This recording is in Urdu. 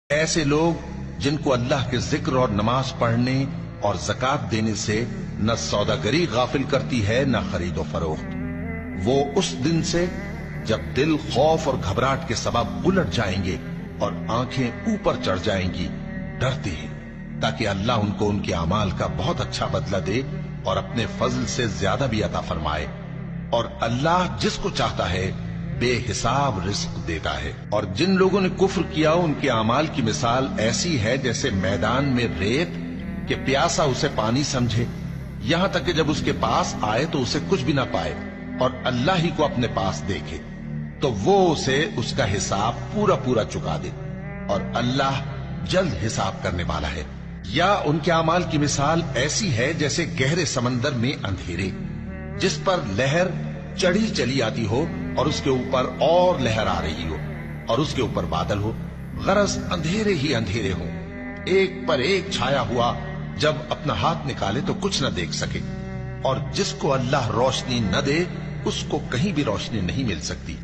ایسے لوگ جن کو اللہ کے ذکر اور نماز پڑھنے اور زکات دینے سے نہ سوداگری غافل کرتی ہے نہ خرید و فروخت، وہ اس دن سے جب دل خوف اور گھبراہٹ کے سبب الٹ جائیں گے اور آنکھیں اوپر چڑھ جائیں گی ڈرتے ہیں، تاکہ اللہ ان کو ان کے اعمال کا بہت اچھا بدلہ دے اور اپنے فضل سے زیادہ بھی عطا فرمائے۔ اور اللہ جس کو چاہتا ہے بے حساب رزق دیتا ہے۔ اور جن لوگوں نے کفر کیا ان کے اعمال کی مثال ایسی ہے جیسے میدان میں ریت کہ پیاسا اسے پانی سمجھے، یہاں تک کہ جب اس کے پاس آئے تو اسے کچھ بھی نہ پائے اور اللہ ہی کو اپنے پاس دیکھے تو وہ اسے اس کا حساب پورا پورا چکا دے، اور اللہ جلد حساب کرنے والا ہے۔ یا ان کے اعمال کی مثال ایسی ہے جیسے گہرے سمندر میں اندھیرے جس پر لہر چڑھی چلی آتی ہو اور اس کے اوپر اور لہر آ رہی ہو اور اس کے اوپر بادل ہو، غرض اندھیرے ہی اندھیرے ہو، ایک پر ایک چھایا ہوا، جب اپنا ہاتھ نکالے تو کچھ نہ دیکھ سکے۔ اور جس کو اللہ روشنی نہ دے اس کو کہیں بھی روشنی نہیں مل سکتی۔